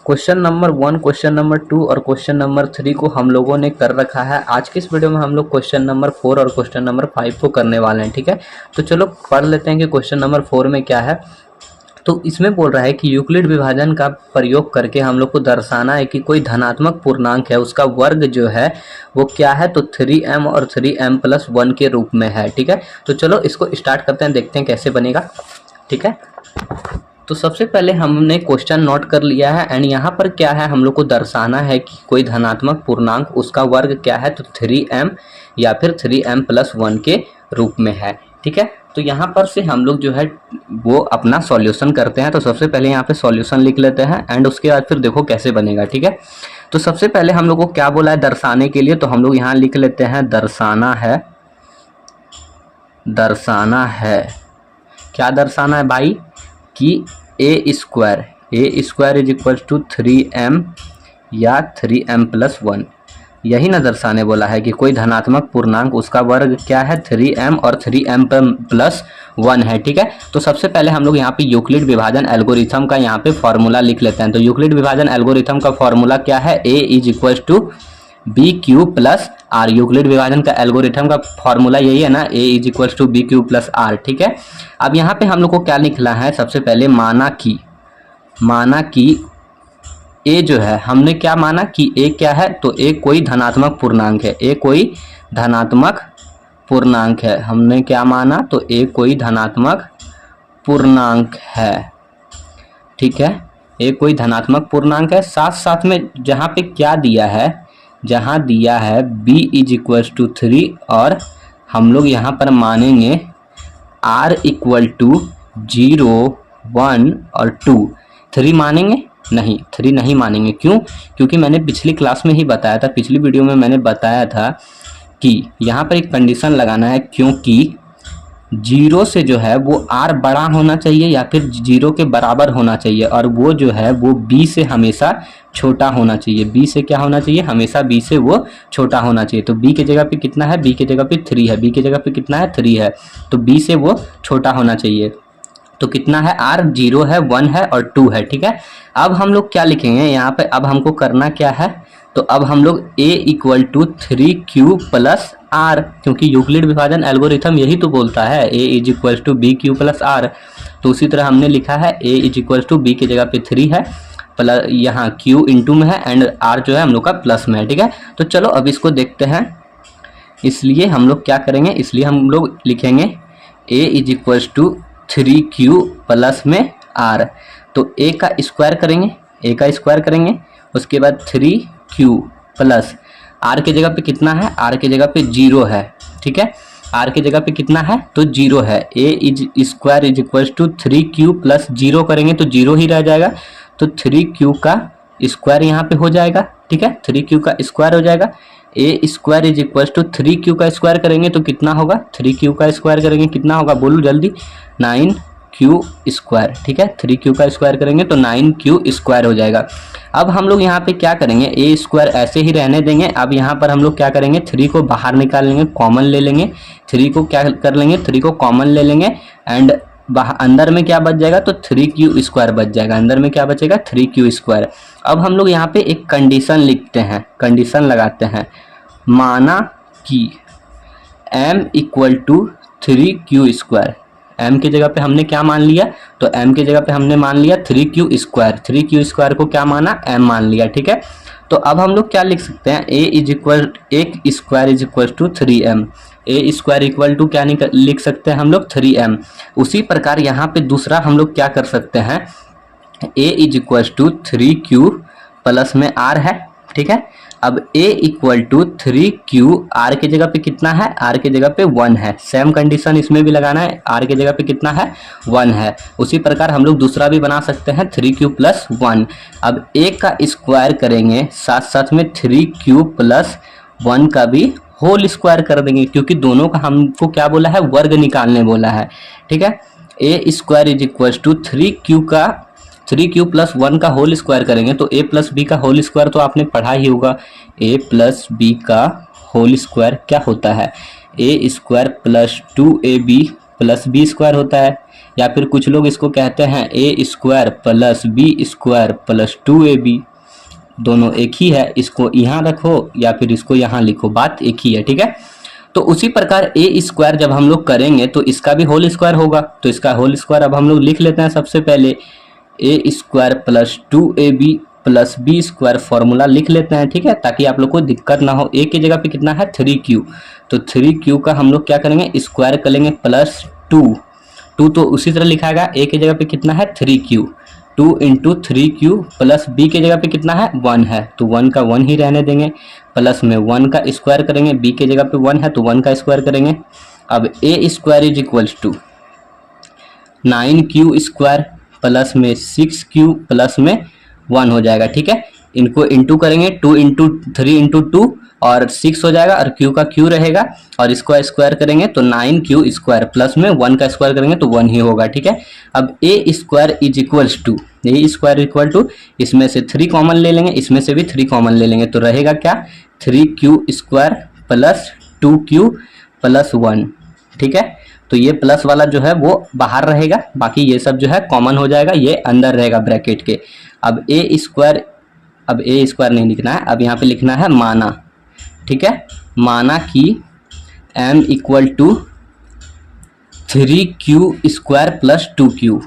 Question number 1, question number 2 और question number 3 को हम लोगों ने कर रखा है। आज की इस वीडियो में हम लोग क्वेश्चन नंबर 4 और क्वेश्चन नंबर 5 को करने वाले हैं। ठीक है, तो चलो पढ़ लेते हैं कि क्वेश्चन नंबर 4 में क्या है। तो इसमें बोल रहा है कि यूक्लिड विभाजन का प्रयोग करके हम लोग को दर्शाना है कि कोई धनात्मक पूर्णांक है, उसका वर्ग जो है वो क्या है, तो 3m और 3m+1 के रूप में है। ठीक है, तो चलो इसको स्टार्ट करते हैं, देखते हैं कैसे बनेगा। ठीक है, तो सबसे पहले हमने क्वेश्चन नोट कर लिया है एंड यहाँ पर क्या है, हम लोग को दर्शाना है कि कोई धनात्मक पूर्णांक उसका वर्ग क्या है, तो 3m या फिर 3m+1 के रूप में है। ठीक है, तो यहाँ पर से हम लोग जो है वो अपना सॉल्यूशन करते हैं। तो सबसे पहले यहाँ पे सॉल्यूशन लिख लेते हैं एंड उसके बाद फिर देखो कैसे बनेगा। ठीक है, तो सबसे पहले हम लोग को क्या बोला है दर्शाने के लिए, तो हम लोग यहाँ लिख लेते हैं दर्शाना है। दर्शाना है क्या दर्शाना है भाई, कि A square is equal to 3m या 3m+1, यही ना दर्शाने बोला है कि कोई धनात्मक पूर्णांक उसका वर्ग क्या है, 3m और 3m+1 है। ठीक है, तो सबसे पहले हम लोग यहाँ पे यूक्लिड विभाजन एल्गोरिथम का यहाँ पे फॉर्मूला लिख लेते हैं। तो यूक्लिड विभाजन एल्गोरिथम का फॉर्मूला क्या है, a is equal to BQ+R। Euclid विभाजन का एल्गोरिथम का फॉर्मूला यही है ना, a is equal to BQ+R। ठीक है, अब यहाँ पे हम लोग को क्या लिखना है, सबसे पहले माना कि a जो है, हमने क्या माना कि a क्या है, तो a कोई धनात्मक पूर्णांक है। a कोई धनात्मक पूर्णांक है, हमने क्या माना, तो a कोई धनात्मक पूर्णांक है। ठीक है, a कोई धनात्मक पूर्णांक है। साथ साथ में जहाँ पे क्या दिया है, जहाँ दिया है b इज इक्वल टू 3 और हम लोग यहाँ पर मानेंगे r इक्वल टू 0, 1 और 2। 3 मानेंगे नहीं, 3 नहीं मानेंगे। क्यों? क्योंकि मैंने पिछली क्लास में ही बताया था, पिछली वीडियो में मैंने बताया था कि यहाँ पर एक कंडीशन लगाना है, क्योंकि 0 से जो है वो r बड़ा होना चाहिए या फिर 0 के बराबर होना चाहिए, और वो जो है वो b से हमेशा छोटा होना चाहिए। b से क्या होना चाहिए, हमेशा b से वो छोटा होना चाहिए। तो b की जगह पे कितना है, b की जगह पे 3 है, b की जगह पे कितना है, 3 है, तो b से वो छोटा होना चाहिए। तो कितना है, r 0 है, 1 है और 2 है। ठीक है, अब हम लोग क्या लिखेंगे यहाँ पे, अब हमको करना क्या है, तो अब हम लोग a इक्वल टू 3q+r, क्योंकि यूक्लिड विभाजन एल्गोरिथम यही तो बोलता है a is equal to BQ+R। तो उसी तरह हमने लिखा है a is equal to b की जगह पे 3 है, प्लस यहाँ q इंटू में है एंड r जो है हम लोग का प्लस में है। ठीक है, तो चलो अब इसको देखते हैं। इसलिए हम लोग क्या करेंगे, इसलिए हम लोग लिखेंगे a is equal to 3q plus में r। तो a का स्क्वायर करेंगे, उसके बाद 3q प्लस r की जगह पे कितना है, r की जगह पे 0 है। ठीक है, r की जगह पे कितना है, तो 0 है। a is square is equal to 3q plus 0 करेंगे तो 0 ही रह जाएगा, तो 3q का स्क्वायर यहाँ पे हो जाएगा। ठीक है, 3q का स्क्वायर हो जाएगा। a square is equal to 3q का स्क्वायर करेंगे तो कितना होगा, 3q का स्क्वायर करेंगे कितना होगा, बोलो जल्दी, 9q स्क्वायर। ठीक है, 3q का स्क्वायर करेंगे तो 9q स्क्वायर हो जाएगा। अब हम लोग यहाँ पे क्या करेंगे, a स्क्वायर ऐसे ही रहने देंगे। अब यहाँ पर हम लोग क्या करेंगे, 3 को बाहर निकाल लेंगे, कॉमन ले लेंगे। 3 को क्या कर लेंगे, 3 को कॉमन ले लेंगे एंड अंदर में क्या बच जाएगा, तो 3q स्क्वायर बच जाएगा। अंदर में क्या बचेगा, 3q स्क्वायर। अब हम लोग यहाँ पे एक कंडीशन लिखते हैं, कंडीशन लगाते हैं, माना कि m equal to 3q square. m की जगह पे हमने क्या मान लिया, तो m की जगह पे हमने मान लिया 3q स्क्वायर। 3q स्क्वायर को क्या माना, m मान लिया। ठीक है, तो अब हम लोग क्या लिख सकते हैं, एक square is equal to 3m। a square equal to क्या लिख सकते हैं हम लोग, 3m। उसी प्रकार यहाँ पे दूसरा हम लोग क्या कर सकते हैं, a is equal to 3q plus में r है। ठीक है, अब a equal to 3q, r की जगह पे कितना है, r की जगह पे 1 है। सेम कंडीशन इसमें भी लगाना है, r की जगह पे कितना है, 1 है। उसी प्रकार हम लोग दूसरा भी बना सकते हैं, 3q प्लस 1। अब a का स्क्वायर करेंगे, साथ साथ में 3q प्लस 1 का भी होल स्क्वायर कर देंगे, क्योंकि दोनों का हमको क्या बोला है, वर्ग निकालने बोला है। ठीक है, a square is equal to 3q plus 1 का होल स्क्वायर करेंगे तो a प्लस बी का होल स्क्वायर तो आपने पढ़ा ही होगा। a प्लस बी का होल स्क्वायर क्या होता है, a square plus 2ab plus B square होता है। या फिर कुछ लोग इसको कहते हैं A square plus B square plus 2ab, दोनों एक ही है, इसको यहाँ रखो या फिर इसको यहाँ लिखो, बात एक ही है, ठीक है। तो उसी प्रकार ए स्क्वायर जब हम लोग करेंगे तो इसका भी होल स्क्वायर होगा, तो इसका होल स्क्वायर अब हम लोग लिख लेते हैं। सबसे पहले A square plus 2ab plus B square formula लिख लेते हैं, ठीक है, ताकि आप लोग को दिक्कत ना हो। ए की जगह पे कितना है 3q, तो 3q का हम लोग क्या करेंगे स्क्वायर करेंगे प्लस 2 तो उसी तरह लिखाएगा। ए की जगह पे कितना है 3q, 2 into 3q plus B की जगह पे कितना है 1 है, तो 1 का 1 ही रहने देंगे, प्लस में 1 का स्क्वायर करेंगे, बी की जगह पे 1 है तो 1 का स्क्वायर करेंगे। अब A square is equals to 9q square plus में 6q प्लस में 1 हो जाएगा, ठीक है। इनको इंटू करेंगे, 2 इंटू 3 इंटू 2 और 6 हो जाएगा, और q का q रहेगा, और इसको स्क्वायर करेंगे तो 9q स्क्वायर प्लस में 1 का स्क्वायर करेंगे तो 1 ही होगा, ठीक है। अब A square is equals to, A square equal to, इसमें से 3 कॉमन ले लेंगे, इसमें से भी 3 कॉमन ले लेंगे, तो रहेगा क्या 3q square plus 2q plus 1, ठीक है। तो ये प्लस वाला जो है वो बाहर रहेगा, बाकी ये सब जो है कॉमन हो जाएगा, ये अंदर रहेगा ब्रैकेट के। अब ए स्क्वायर नहीं लिखना है, अब यहाँ पे लिखना है माना, ठीक है। माना कि m equal to 3q square plus 2q,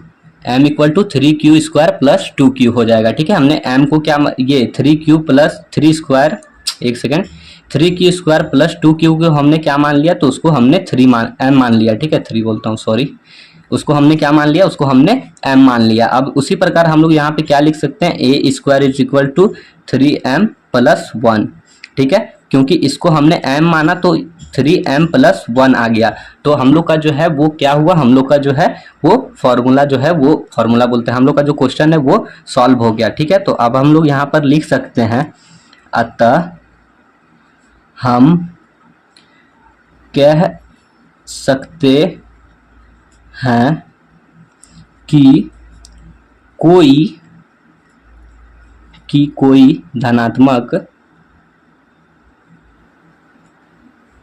m equal to 3q square plus 2q हो जाएगा, ठीक है। हमने m को क्या, ये 3q प्लस 3 स्क्वायर, एक second, 3q square plus 2q को हमने क्या मान लिया, तो उसको हमने m मान लिया, ठीक है, 3 बोलता हूँ सॉरी, उसको हमने क्या मान लिया, उसको हमने m मान लिया। अब उसी प्रकार हम लोग यहाँ पे क्या लिख सकते हैं, A square is equal to 3m plus 1, ठीक है, क्योंकि इसको हमने m माना तो 3m प्लस 1 आ गया, तो हम लोग का जो है वो क्या हुआ, हम लोग का जो है वो फॉर्मूला जो है, वो फॉर्मूला बोलते हैं, हम लोग का जो क्वेश्चन है वो सॉल्व हो गया, ठीक है। तो अब हम लोग यहाँ पर लिख सकते हैं, अतः हम कह सकते हैं कि कोई धनात्मक,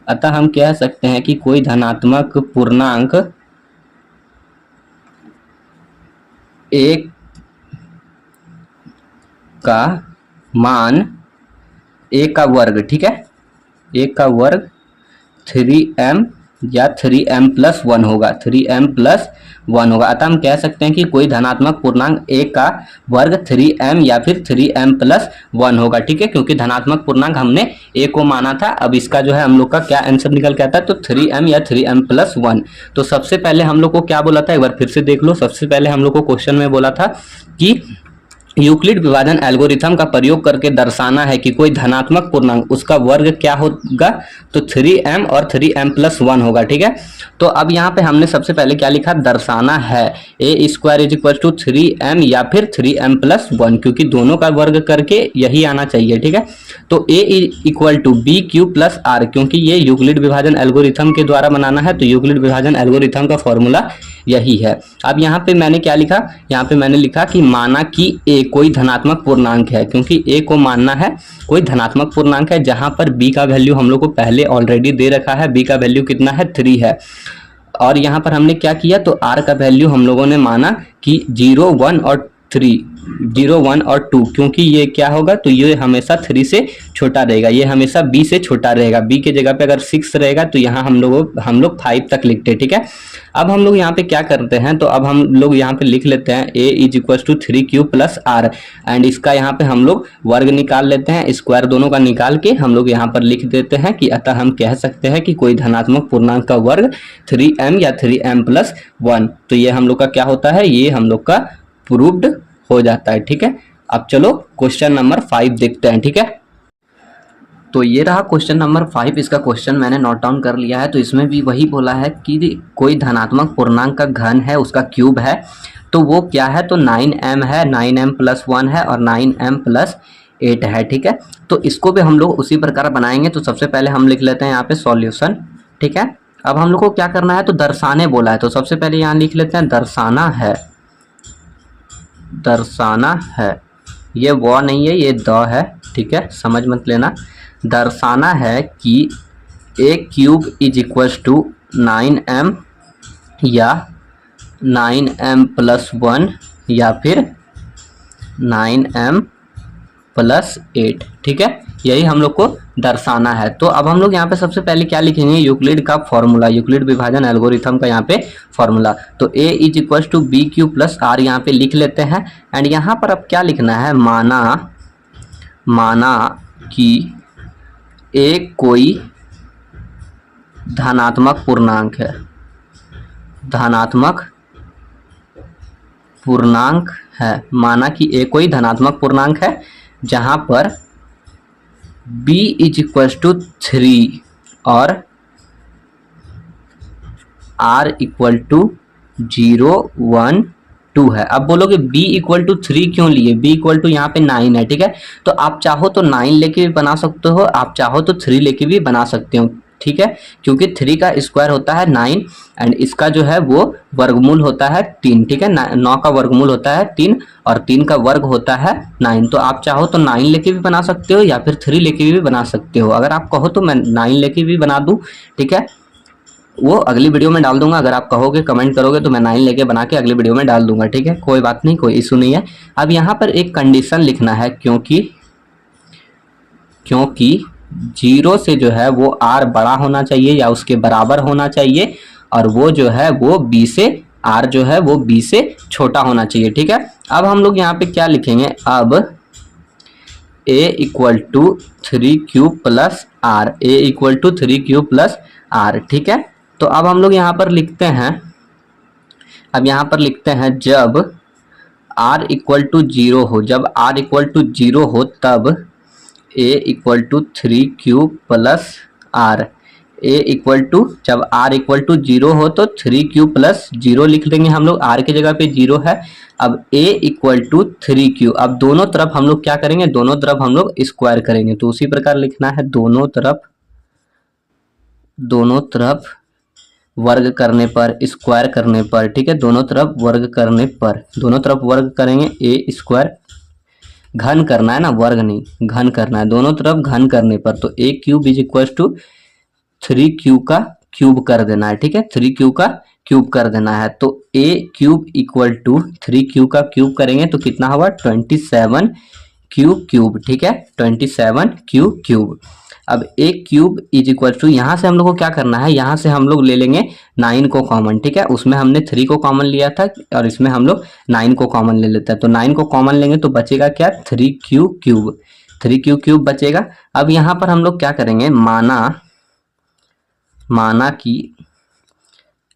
अतः हम कह सकते हैं कि कोई धनात्मक पूर्णांक एक का मान a का वर्ग, ठीक है, a का वर्ग 3m या 3m प्लस 1 होगा, 3m प्लस 1 होगा। अतः हम कह सकते हैं कि कोई धनात्मक पूर्णांक a का वर्ग 3m या फिर 3m प्लस 1 होगा, ठीक है, क्योंकि धनात्मक पूर्णांक हमने a को माना था। अब इसका जो है हम लोग का क्या आंसर निकल के आता है, तो 3m या 3m प्लस 1। तो सबसे पहले हम लोग को क्या बोला था, एक बार फिर से देख लो। सबसे पहले हम लोग को क्वेश्चन में बोला था कि यूक्लिड विभाजन एल्गोरिथम का प्रयोग करके दर्शाना है कि कोई धनात्मक पूर्णांक उसका वर्ग क्या होगा, तो 3m और 3m प्लस 1 होगा, ठीक है। तो अब यहाँ पे हमने सबसे पहले क्या लिखा, दर्शाना है A square is equal to 3m या फिर 3m प्लस 1, क्योंकि दोनों का वर्ग करके यही आना चाहिए, ठीक है। तो A equal to B Q plus R, क्योंकि ये यूक्लिड विभाजन एल्गोरिथम के द्वारा बनाना है, तो यूक्लिड विभाजन एल्गोरिथम का फॉर्मूला यही है। अब यहाँ पे मैंने क्या लिखा, यहाँ पे मैंने लिखा कि माना कि a कोई धनात्मक पूर्णांक है, क्योंकि a को मानना है कोई धनात्मक पूर्णांक है, जहां पर b का वैल्यू हम लोग को पहले ऑलरेडी दे रखा है, b का वैल्यू कितना है 3 है। और यहाँ पर हमने क्या किया, तो r का वैल्यू हम लोगों ने माना कि 0, 1 और 3, 0, 1 और 2, क्योंकि ये क्या होगा, तो ये हमेशा 3 से छोटा रहेगा, ये हमेशा b से छोटा रहेगा। b के जगह पे अगर 6 रहेगा तो यहाँ हम लोग 5 तक लिखते हैं, ठीक है। अब हम लोग यहाँ पे क्या करते हैं, तो अब हम लोग यहाँ पे लिख लेते हैं a is equal to 3q plus R, and इसका यहाँ पे हम लोग वर्ग निकाल लेते हैं, स्क्वायर दोनों का निकाल के हम लोग यहाँ पर लिख देते हैं कि अतः हम कह सकते हैं कि कोई धनात्मक पूर्णांक का वर्ग 3m या 3m प्लस 1। तो ये हम लोग का क्या होता है, ये हम लोग का प्रूव्ड हो जाता है, ठीक है। अब चलो क्वेश्चन नंबर 5 देखते हैं, ठीक है। तो ये रहा क्वेश्चन नंबर 5, इसका क्वेश्चन मैंने नोट डाउन कर लिया है। तो इसमें भी वही बोला है कि कोई धनात्मक पूर्णांक का घन है, उसका क्यूब है, तो वो क्या है, तो 9m है, 9m प्लस 1 है और 9m प्लस 8 है, ठीक है। तो इसको भी हम लोग उसी प्रकार बनाएंगे। तो सबसे पहले हम लिख लेते हैं यहाँ पे सॉल्यूशन, ठीक है। अब हम लोग को क्या करना है, तो दर्शाने बोला है, तो सबसे पहले यहाँ लिख लेते हैं दर्शाना है, दर्शाना है, ये वो नहीं है, ये द है, ठीक है, समझ मत लेना। दर्शाना है कि a cube is equal to 9m या 9m+1 या फिर 9m+8, ठीक है, यही हम लोग को दर्शाना है। तो अब हम लोग यहाँ पे सबसे पहले क्या लिखेंगे, यूक्लिड का फॉर्मूला, यूक्लिड विभाजन एल्गोरिथम का यहाँ पे फॉर्मूला। तो a = bq + r यहाँ पे लिख लेते हैं। एंड यहाँ पर अब क्या लिखना है, माना कि a कोई धनात्मक पूर्णांक है, धनात्मक पूर्णांक है, माना कि a कोई धनात्मक पूर्णांक है जहां पर b = 3 और r = 0, 1, 2 है। अब बोलोगे b = 3 क्यों लिए, b = यहाँ पे 9 है, ठीक है। तो आप चाहो तो 9 लेके भी बना सकते हो, आप चाहो तो 3 लेके भी बना सकते हो, ठीक है, क्योंकि 3 का स्क्वायर होता है 9 एंड इसका जो है वो वर्गमूल होता है 3, ठीक है। 9 का वर्गमूल होता है 3 और 3 का वर्ग होता है 9। तो आप चाहो तो 9 लेके भी बना सकते हो या फिर 3 लेके भी बना सकते हो। अगर आप कहो तो मैं 9 लेके भी बना दूं, ठीक है, वो अगली वीडियो में डाल दूंगा। अगर आप कहोगे, कमेंट करोगे तो मैं 9 लेके बना के अगली वीडियो में डाल दूंगा, ठीक है, कोई बात नहीं, कोई इशू नहीं है। अब यहाँ पर एक कंडीशन लिखना है, क्योंकि 0 से जो है वो r बड़ा होना चाहिए या उसके बराबर होना चाहिए, और वो जो है वो b से, r जो है वो b से छोटा होना चाहिए, ठीक है। अब हम लोग यहाँ पे क्या लिखेंगे, अब a = 3q + r, a = 3q + r, ठीक है। तो अब हम लोग यहाँ पर लिखते हैं, अब यहाँ पर लिखते हैं जब r = 0 हो, जब r = 0 हो तब a = 3q + r, जब r = 0 हो तो 3q + 0 लिख लेंगे हम लोग, r की जगह पे 0 है। अब a = 3q, अब दोनों तरफ हम लोग क्या करेंगे, दोनों तरफ हम लोग स्क्वायर करेंगे। तो उसी प्रकार लिखना है, दोनों तरफ वर्ग करने पर, स्क्वायर करने पर, ठीक है, दोनों तरफ वर्ग करने पर, दोनों तरफ वर्ग करेंगे, a², घन करना है ना, वर्ग नहीं, घन करना है, दोनों तरफ घन करने पर। तो a³ = 3q का क्यूब कर देना है, ठीक है, 3q का क्यूब कर देना है। तो a³ = 3q का क्यूब करेंगे तो कितना होगा, 27q³, ठीक है, 27q³। अब a³ = यहाँ से हम लोग को क्या करना है, यहाँ से हम लोग ले लेंगे 9 को कॉमन, ठीक है, उसमें हमने 3 को कॉमन लिया था और इसमें हम लोग 9 को कॉमन ले लेते हैं। तो 9 को कॉमन लेंगे तो बचेगा क्या, 3q³ 3q³ बचेगा। अब यहाँ पर हम लोग क्या करेंगे, माना कि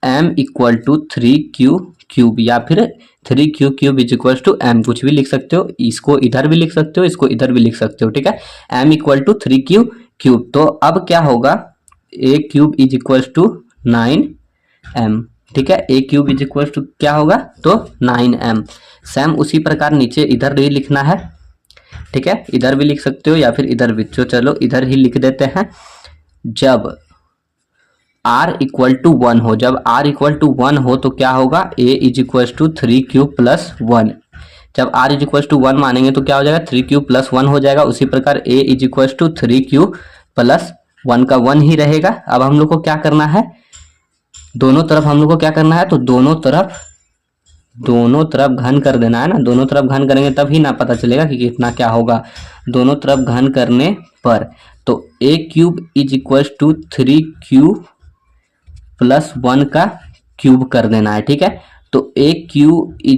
m = 3q³ या फिर 3q³ m, कुछ भी लिख सकते हो, इसको इधर भी लिख सकते हो, इसको इधर भी लिख सकते हो, ठीक है, m = 3q³। तो अब क्या होगा, a³ = 9m, ठीक है, a³ क्या होगा, तो 9m। सेम उसी प्रकार नीचे इधर भी लिखना है, ठीक है, इधर भी लिख सकते हो या फिर इधर भी, तो चलो इधर ही लिख देते हैं। जब r = 1 हो, जब r = 1 हो तो क्या होगा, a = 3q + 1, जब r = 1 मानेंगे तो क्या हो जाएगा, 3q + 1 हो जाएगा। उसी प्रकार a = 3q + 1 का 1 ही रहेगा। अब हम लोग को क्या करना है, दोनों तरफ हम लोग को क्या करना है, तो दोनों तरफ घन कर देना है ना, दोनों तरफ घन करेंगे तभी ना पता चलेगा कि कितना क्या होगा, दोनों तरफ घन करने पर। तो a³ = 3q + 1 का क्यूब कर देना है, ठीक है। तो a³ =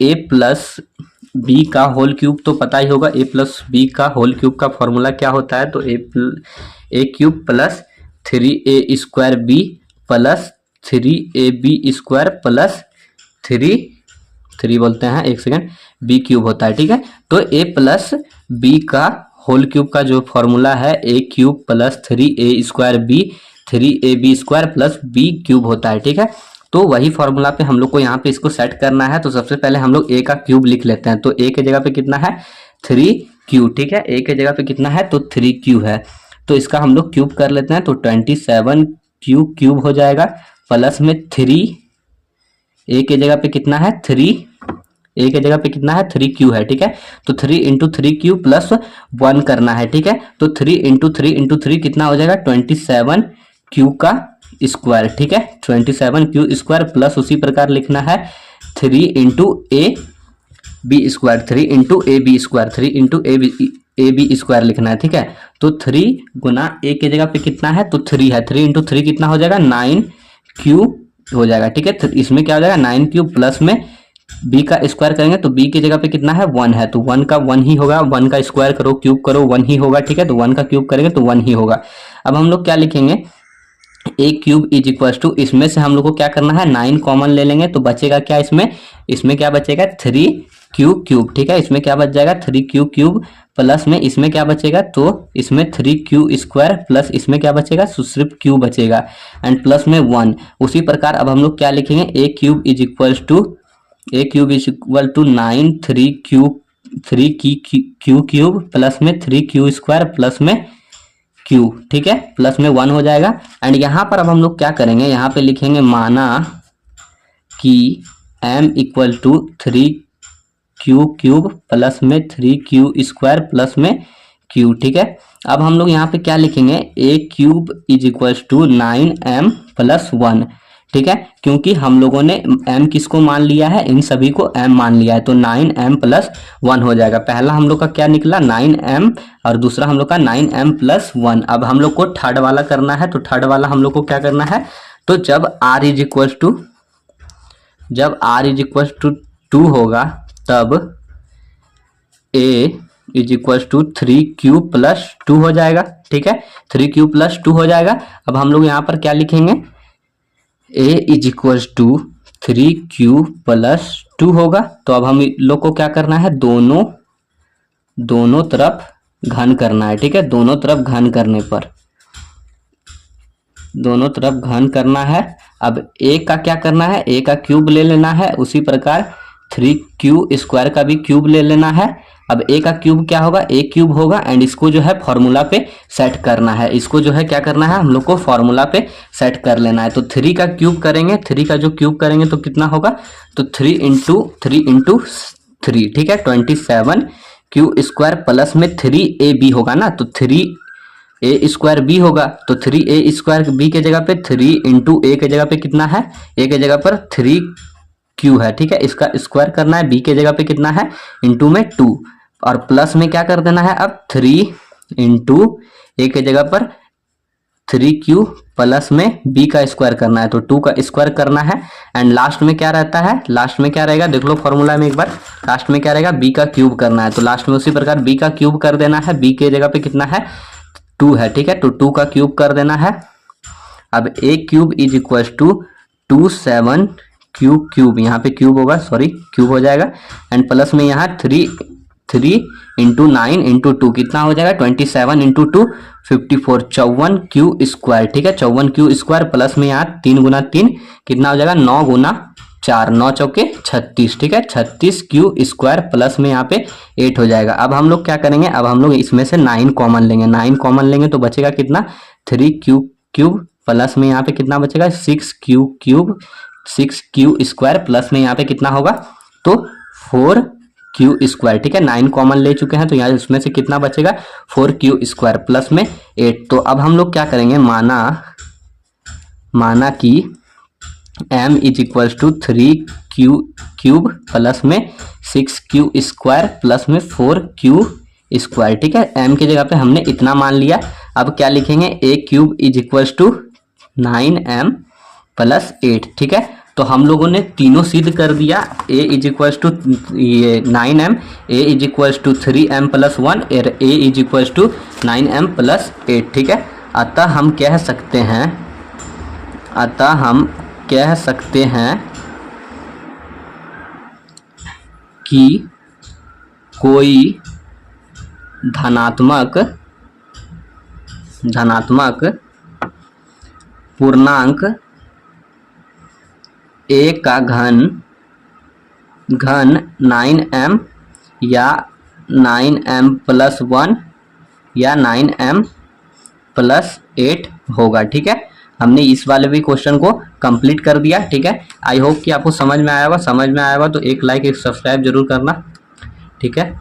a + b का होल क्यूब, तो पता ही होगा a + b का होल क्यूब का फॉर्मूला क्या होता है। तो a³ + 3a² + 3ab² + 3 बोलते हैं, एक सेकेंड, b³ होता है, ठीक है। तो a + b का होल क्यूब का जो फॉर्मूला है, a³ + 3a² 3ab² + b³ होता है, ठीक है। तो वही फॉर्मूला पे हम लोग को यहाँ पे इसको सेट करना है। तो सबसे पहले हम लोग a का क्यूब लिख लेते हैं। तो a के जगह पे कितना है, 3q, ठीक है, a के जगह पे कितना है, तो 3q है, तो इसका हम लोग क्यूब कर लेते हैं। तो 27q³ हो जाएगा, प्लस में 3, a के जगह पे कितना है, 3, a के जगह पे कितना है, 3q है, ठीक है। तो 3 × 3q + 1 करना है, ठीक है। तो 3 × 3 × 3 कितना हो जाएगा, 27q का स्क्वायर, ठीक है, 27Q² प्लस उसी प्रकार लिखना है 3 into A B square, 3 into A B square, 3 into A B square लिखना है, ठीक है। तो 3 गुना ए के जगह पे कितना है, तो 3 है, 3 इंटू 3 कितना हो जाएगा 9Q हो जाएगा, ठीक है। इसमें क्या हो जाएगा 9Q प्लस में बी का स्क्वायर करेंगे तो बी की जगह पे कितना है 1 है, तो 1 का 1 ही होगा, 1 का स्क्वायर करो क्यूब करो 1 ही होगा, ठीक है। तो 1 का क्यूब करेंगे तो 1 ही होगा। अब हम लोग क्या लिखेंगे, A cube is equal to, इसमें से हम लोग को क्या करना है 9 कॉमन ले लेंगे तो बचेगा क्या, इसमें क्या बचेगा 3Q क्यूब, ठीक है। इसमें क्या बच जाएगा 3Q क्यूब प्लस में इसमें क्या बचेगा, तो इसमें 3Q² प्लस इसमें क्या बचेगा, सिर्फ Q बचेगा एंड प्लस में 1। उसी प्रकार अब हम लोग क्या लिखेंगे, A cube is equal to 9 3Q cube plus में 3Q² प्लस में Q, ठीक है, प्लस में 1 हो जाएगा। एंड यहाँ पर अब हम लोग क्या करेंगे, यहाँ पे लिखेंगे माना कि m equal to 3Q cube plus में 3Q² प्लस में Q, ठीक है। अब हम लोग यहाँ पे क्या लिखेंगे, A cube is equal to 9m plus 1, ठीक है, क्योंकि हम लोगों ने m किसको मान लिया है, इन सभी को m मान लिया है, तो 9m प्लस 1 हो जाएगा। पहला हम लोग का क्या निकला 9m और दूसरा हम लोग का 9m प्लस 1। अब हम लोग को थर्ड वाला करना है, तो थर्ड वाला हम लोग को क्या करना है, तो जब r इज इक्वल टू 2 होगा तब a is equal to 3Q plus 2 हो जाएगा, ठीक है, 3Q प्लस 2 हो जाएगा। अब हम लोग यहाँ पर क्या लिखेंगे, a is equal to 3Q plus 2 होगा। तो अब हम लोग को क्या करना है, दोनों तरफ घन करना है, ठीक है। दोनों तरफ घन करने पर दोनों तरफ घन करना है। अब a का क्या करना है, a का क्यूब ले लेना है, उसी प्रकार 3Q² का भी क्यूब ले लेना है। अब a का क्यूब क्या होगा, a क्यूब होगा एंड इसको जो है फॉर्मूला पे सेट करना है, इसको जो है क्या करना है हम लोग को फॉर्मूला पे सेट कर लेना है। तो 3 का क्यूब करेंगे, 3 का जो क्यूब करेंगे तो कितना होगा, तो 3 इंटू 3, ठीक है, 27Q² प्लस में 3ab होगा ना, तो 3a² होगा, तो 3a² के जगह पे 3 इंटू a के जगह पे कितना है, a के जगह पर 3Q है, ठीक है, इसका स्क्वायर करना है, b के जगह पे कितना है इंटू में 2 और प्लस में क्या कर देना है, अब 3 इंटू a के जगह पर 3Q प्लस में b का स्क्वायर करना है, तो 2 का स्क्वायर करना है एंड लास्ट में क्या रहता है, लास्ट में क्या रहेगा देख लो फॉर्मूला में एक बार, लास्ट में क्या रहेगा b का क्यूब करना है, तो लास्ट में उसी प्रकार b का क्यूब कर देना है, b के जगह पे कितना है 2 है, ठीक है, तो 2 का क्यूब कर देना है। अब a cube is equal to 27Q cube, यहाँ पे क्यूब होगा, सॉरी क्यूब हो जाएगा एंड प्लस में यहाँ 3 इंटू 9 इंटू 2 कितना हो जाएगा 27 इंटू 2 54, 54Q², ठीक है, 54Q² प्लस में यहाँ 3 गुना 3 कितना हो जाएगा 9 गुना 4, 9 चौके 36, ठीक है, 36Q² प्लस में यहाँ पे 8 हो जाएगा। अब हम लोग क्या करेंगे, अब हम लोग इसमें से 9 कॉमन लेंगे, 9 कॉमन लेंगे तो बचेगा कितना 3Q³ प्लस में यहाँ पे कितना बचेगा 6Q² प्लस में यहाँ पे कितना होगा तो 4Q², ठीक है, 9 कॉमन ले चुके हैं तो यहाँ इसमें से कितना बचेगा 4Q² प्लस में 8। तो अब हम लोग क्या करेंगे, माना कि m is equal to 3Q cube plus में 6Q² प्लस में 4Q², ठीक है, m की जगह पे हमने इतना मान लिया। अब क्या लिखेंगे, a cube is equal to 9m plus 8, ठीक है, तो हम लोगों ने तीनों सिद्ध कर दिया, a इज इक्वल टू ये 9m, a is equal to 3m plus 1 और a is equal to 9m plus 8, ठीक है। अतः हम कह सकते हैं कि कोई धनात्मक पूर्णांक a का घन 9m या 9m प्लस 1 या 9m प्लस 8 होगा, ठीक है। हमने इस वाले भी क्वेश्चन को कंप्लीट कर दिया, ठीक है। आई होप कि आपको समझ में आया होगा, तो एक लाइक एक सब्सक्राइब जरूर करना, ठीक है।